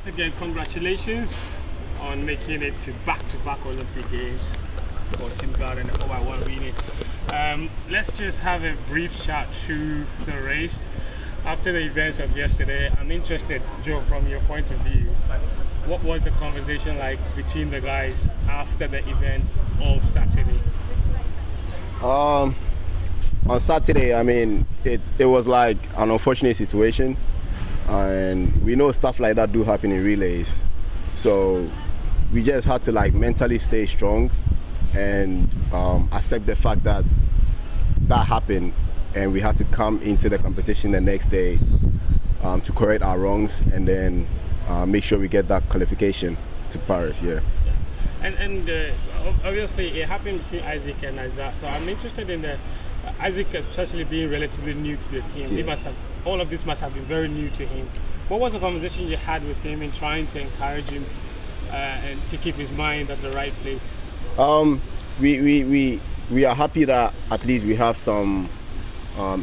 once again, congratulations on making it to back-to-back Olympic Games for Team Guard and the 4x1 relay. Let's just have a brief chat through the race. After the events of yesterday, I'm interested, Joe, from your point of view, what was the conversation like between the guys after the events of Saturday? On Saturday, I mean, it was like an unfortunate situation, and we know stuff like that do happen in relays. So we just had to like mentally stay strong and accept the fact that that happened, and we had to come into the competition the next day to correct our wrongs and then make sure we get that qualification to Paris. Yeah. And obviously it happened between Isaac and Isaac. So I'm interested in Isaac, especially being relatively new to the team. Yeah. All of this must have been very new to him. What was the conversation you had with him in trying to encourage him and to keep his mind at the right place? We are happy that at least we have some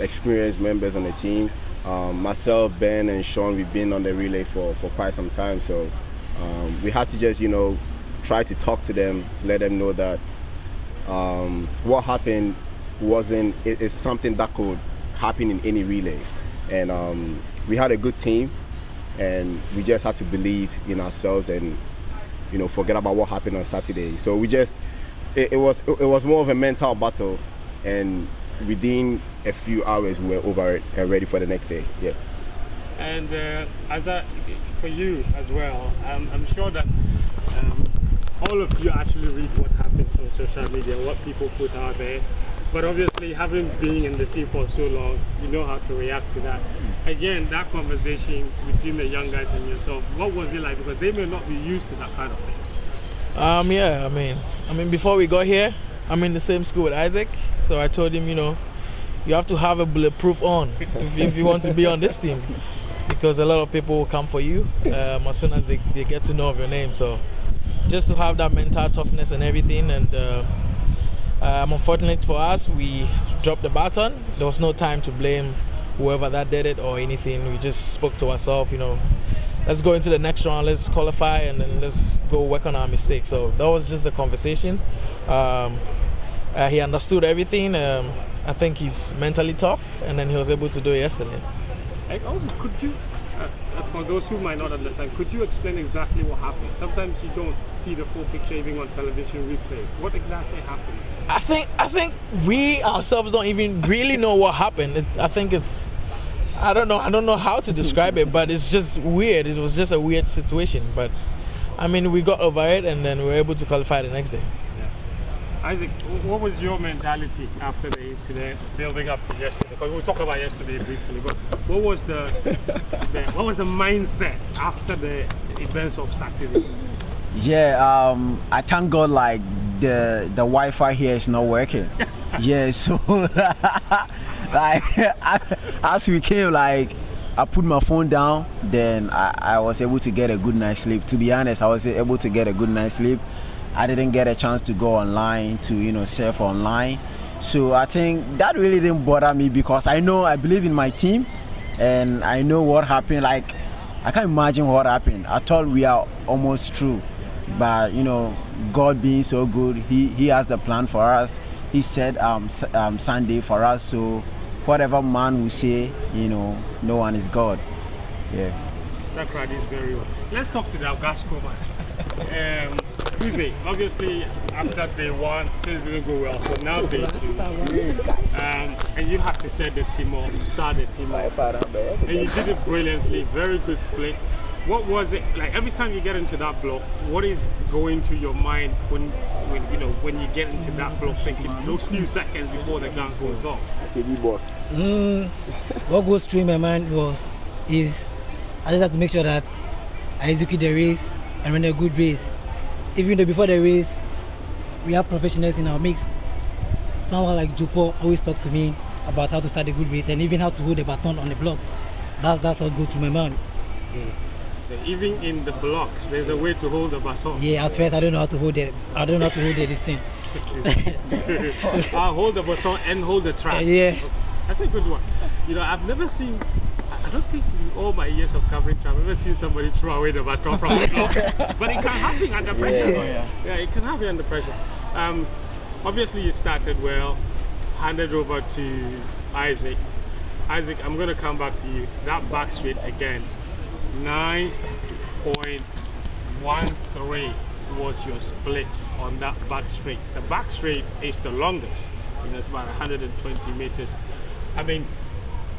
experienced members on the team. Myself, Ben, and Sean, we've been on the relay for quite some time. So we had to just, try to talk to them to let them know that what happened it's something that could happen in any relay. And we had a good team, and we just had to believe in ourselves and forget about what happened on Saturday. So we just it was more of a mental battle, and within a few hours we were over it and ready for the next day. Yeah. And for you as well, I'm sure that all of you actually read what happens on social media, what people put out there. But obviously, having been in the scene for so long, you know how to react to that. Again, that conversation between the young guys and yourself, what was it like? Because they may not be used to that kind of thing. Yeah, I mean, before we got here, I'm in the same school with Isaac, so I told him, you have to have a bulletproof on if you want to be on this team, because a lot of people will come for you as soon as they get to know of your name. So just to have that mental toughness and everything. And unfortunate for us, we dropped the baton. There was no time to blame whoever that did it or anything. We just spoke to ourselves, let's go into the next round, let's qualify, and then let's go work on our mistakes. So that was just the conversation. He understood everything. I think he's mentally tough, and then he was able to do it yesterday. Also, could you, for those who might not understand, could you explain exactly what happened? Sometimes you don't see the full picture even on television replay. What exactly happened? I think we ourselves don't even really know what happened. I don't know how to describe it, but it's just weird. It was just a weird situation, but I mean, we got over it, and then we were able to qualify the next day. Isaac, what was your mentality after the incident, building up to yesterday? Because we'll talk about yesterday briefly, but what was the mindset after the events of Saturday? Yeah, I thank God like the Wi-Fi here is not working. Yeah, so like as we came, like I put my phone down, then I was able to get a good night's sleep. To be honest, I was able to get a good night's sleep. I didn't get a chance to go online to surf online, so I think that really didn't bother me because I believe in my team, and I know what happened. Like I can't imagine what happened. I thought we are almost through, but God being so good, He has the plan for us. He said Sunday for us. So whatever man will say, no one is God. Yeah. That crowd is very well. Let's talk to the Algasco man. Obviously, after day one, things didn't go well. So now day two, and you had to set the team up, start the team up, and you did it brilliantly. Very good split. What was it like every time you get into that block? What is going through your mind when you get into that block, thinking those few seconds before the gun goes off? What goes through my mind is I just have to make sure that I execute the race and run a good race. Even though before the race, we have professionals in our mix. Someone like Jupo always talk to me about how to start a good race and even how to hold the baton on the blocks. That's what goes through my mind. Yeah. So even in the blocks, there's a way to hold the baton. Yeah, at first I don't know how to hold it. I don't know how to hold this thing. I'll hold the baton and hold the track. Yeah. That's a good one. I've never seen don't think in all my years of covering track I've ever seen somebody throw away the baton from the top. But it can happen under pressure. Yeah, it can happen under pressure. Obviously, you started well, handed over to Isaac. Isaac, I'm going to come back to you. That back straight again, 9.13 was your split on that back straight. The back straight is the longest. It's about 120 meters. I mean,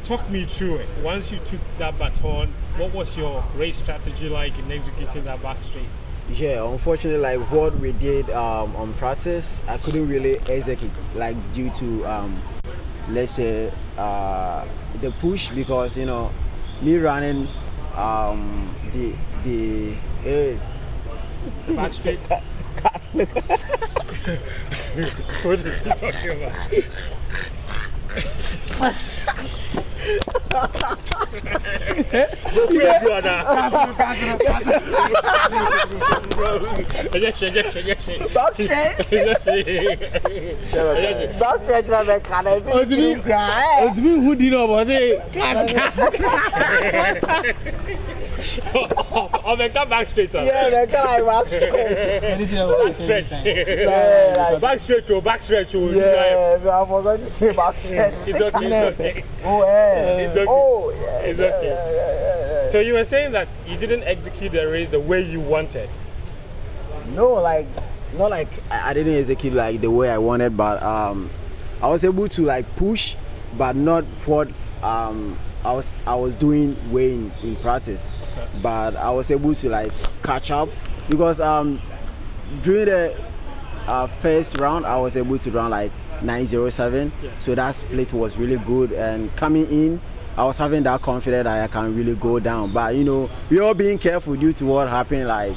talk me through it. Once you took that baton, what was your race strategy like in executing that back straight? Yeah, unfortunately, like what we did on practice, I couldn't really execute, like due to let's say the push, because me running the back straight. What is he talking about? Oh, make that back straight. Yeah, make that like back straight. Back straight to back stretch. Yeah, so I forgot to say back straight. It's okay. Oh, yeah. It's okay. Oh, yeah. It's okay. So you were saying that you didn't execute the race the way you wanted. No, like not like I didn't execute like the way I wanted, but I was able to like push, but not what I was doing way in practice. Okay. But I was able to like catch up, because during the first round I was able to run like 9:07. Yeah. So that split was really good, and coming in I was having that confidence that I can really go down. But we all being careful due to what happened like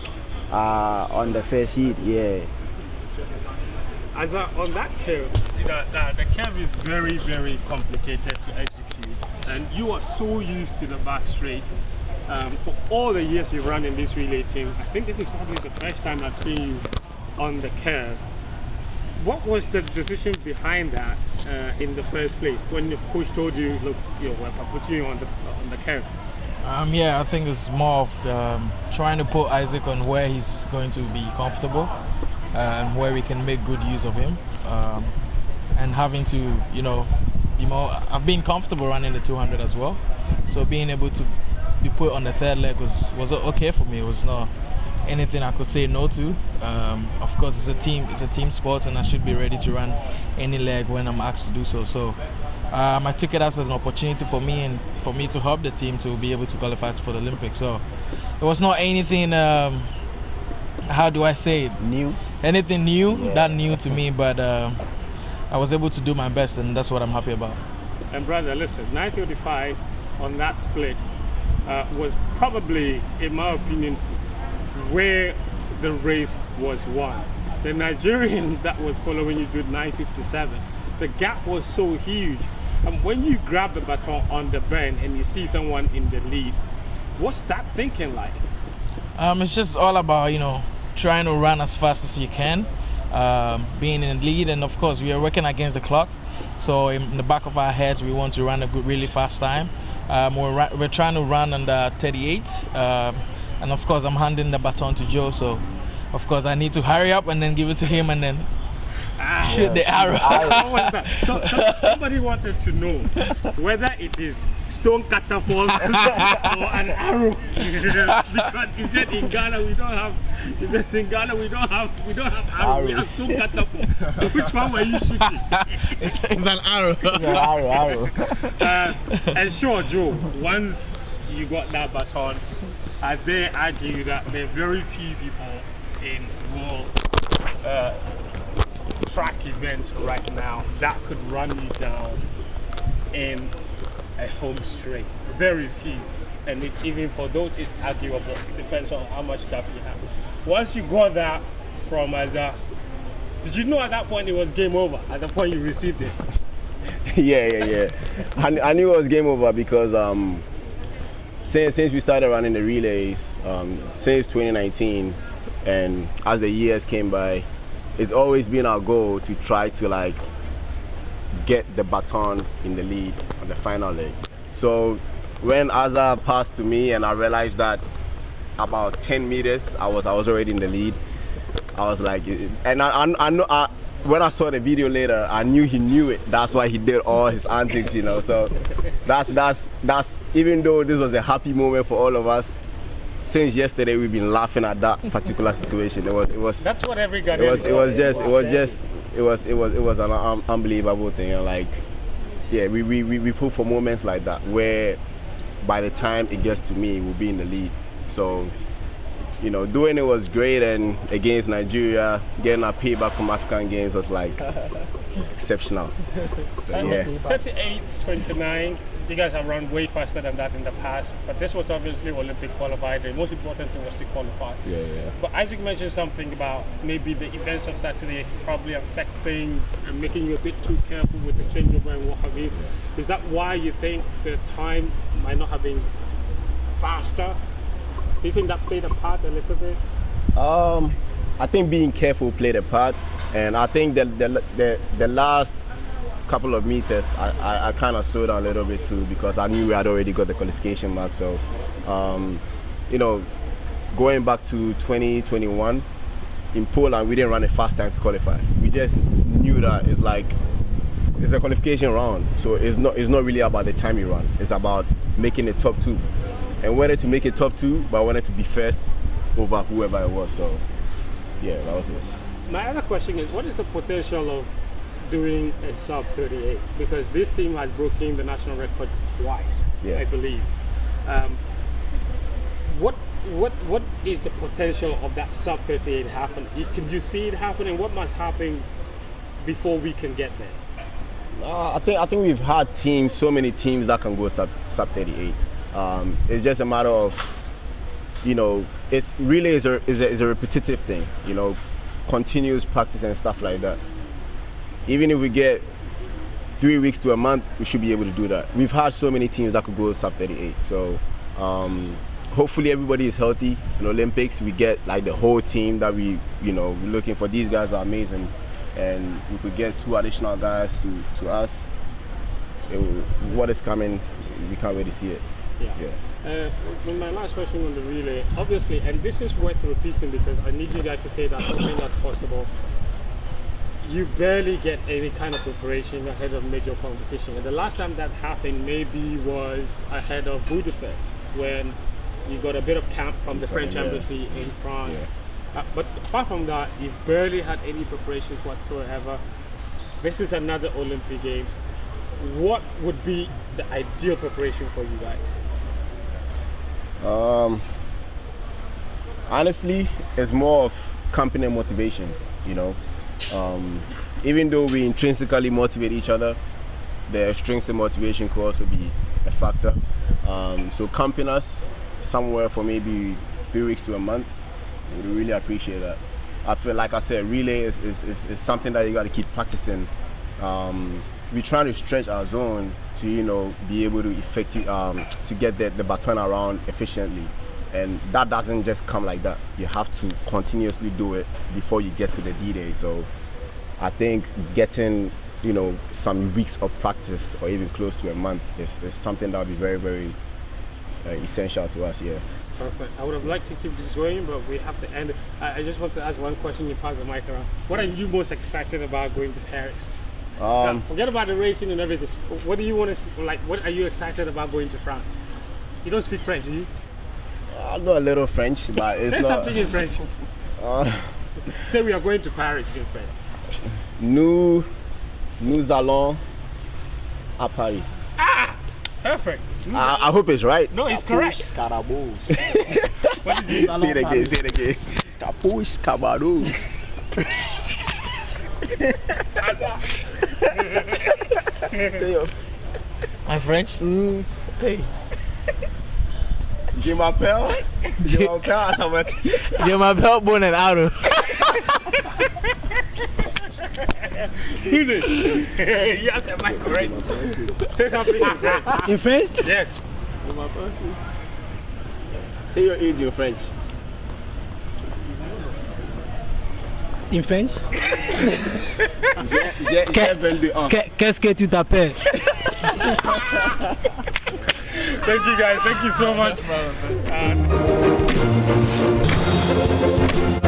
on the first heat. Yeah. As on that curve, the curve is very, very complicated to execute, and you are so used to the back straight. For all the years you've run in this relay team, I think this is probably the first time I've seen you on the curve. What was the decision behind that in the first place, when your coach told you, look, we're putting you on the curve? Yeah, I think it's more of trying to put Isaac on where he's going to be comfortable and where we can make good use of him, and having to, be more. I've been comfortable running the 200 as well, so being able to be put on the third leg was okay for me. It was not anything I could say no to. Of course, it's a team sport, and I should be ready to run any leg when I'm asked to do so. So I took it as an opportunity for me, and for me to help the team to be able to qualify for the Olympics. So it was not anything, how do I say it? Anything new, yeah. That new to me, but I was able to do my best, and that's what I'm happy about. And brother, listen, 9:35 on that split was probably, in my opinion, where the race was won. The Nigerian that was following you did 9:57. The gap was so huge, and when you grab the baton on the bend and you see someone in the lead, what's that thinking like? It's just all about trying to run as fast as you can, being in the lead, and of course we are working against the clock, so in the back of our heads we want to run a really fast time. We're trying to run under 38, and of course I'm handing the baton to Joe, so of course I need to hurry up and then give it to him and then shoot the arrow. So somebody wanted to know whether it is stone catapult or an arrow, because he said in Ghana we don't have arrow, we have stone catapult. So which one were you shooting? It's an arrow. It's an arrow. And sure, Joe, once you got that baton, I dare argue that there are very few people in world track events right now that could run you down in a home straight. Very few, and even for those it's arguable. It depends on how much gap you have. Once you got that from Azar, did you know at that point it was game over? At the point you received it? Yeah. I knew it was game over because since we started running the relays, since 2019, and as the years came by, it's always been our goal to try to get the baton in the lead on the final leg. So when Azar passed to me and I realized that about 10 meters I was already in the lead, I was like, and I know when I saw the video later, I knew he knew it. That's why he did all his antics, you know. So that's even though this was a happy moment for all of us, since yesterday we've been laughing at that particular situation. It was That's what every guy. it was an unbelievable thing, and like, yeah, we hope for moments like that where by the time it gets to me, we'll be in the lead. So, you know, doing it was great, and against Nigeria, getting our payback from African games was like exceptional. So yeah. 38-29. You guys have run way faster than that in the past, but this was obviously Olympic qualified. The most important thing was to qualify. Yeah. But Isaac mentioned something about maybe the events of Saturday probably affecting and making you a bit too careful with the changeover and what have you. Is that why you think the time might not have been faster? Do you think that played a part a little bit? I think being careful played a part, and I think the last couple of meters I kind of slowed down a little bit too, because I knew we had already got the qualification mark. So you know, going back to 2021 in Poland, we didn't run a fast time to qualify. We just knew that it's a qualification round, so it's not really about the time you run, it's about making the top two, and we wanted to make it top two, but I wanted to be first over whoever it was. So yeah, that was it. My other question is, what is the potential of doing a sub 38? Because this team has broken the national record twice, I believe. What is the potential of that sub 38 happen? Can you see it happening? What must happen before we can get there? I think we've had so many teams that can go sub 38. It's just a matter of, you know, it's really is a repetitive thing, you know, continuous practice and stuff like that. Even if we get 3 weeks to a month, we should be able to do that. We've had so many teams that could go sub 38. So hopefully everybody is healthy in Olympics. We get like the whole team that we're looking for. These guys are amazing, and we could get 2 additional guys to us. What is coming, we can't really see it. My last question on the relay, obviously, and this is worth repeating because I need you guys to say that something that's possible. You barely get any kind of preparation ahead of major competition. And the last time that happened maybe was ahead of Budapest, when you got a bit of camp from the French embassy in France. But apart from that, you barely had any preparations whatsoever. This is another Olympic Games. What would be the ideal preparation for you guys? Honestly, it's more of company motivation, you know. Even though we intrinsically motivate each other, the extrinsic motivation could also be a factor. So camping us somewhere for maybe 3 weeks to a month, we really appreciate that. I feel like I said, relay is something that you got to keep practicing. We're trying to stretch our zone to, you know, be able to to get the baton around efficiently. And that doesn't just come like that. You have to continuously do it before you get to the D-Day. So I think getting, you know, some weeks of practice or even close to a month is something that will be very, very essential to us, yeah. Perfect. I would have liked to keep this going, but we have to end it. I just want to ask one question. You pass the mic around. What are you most excited about going to Paris? Now, forget about the racing and everything. What do you want to, like, what are you excited about going to France? You don't speak French, do you? I know a little French, but it's Say not... something in French. Say we are going to Paris in French. Nous allons à Paris. Ah! Perfect. I hope it's right. No, it's correct. Scarabos. What did you Say it again. Scapos, cabaros. Say your... My French? Hey. Je m'appelle à Samati. Je m'appelle bon and out. Who's it? Yes, am I correct? Say something in French. In French? Yes. Say your age in French. In French? J'ai 22 ans. Qu'est-ce que tu t'appelles? Thank you guys. Thank you so much. Yes, brother.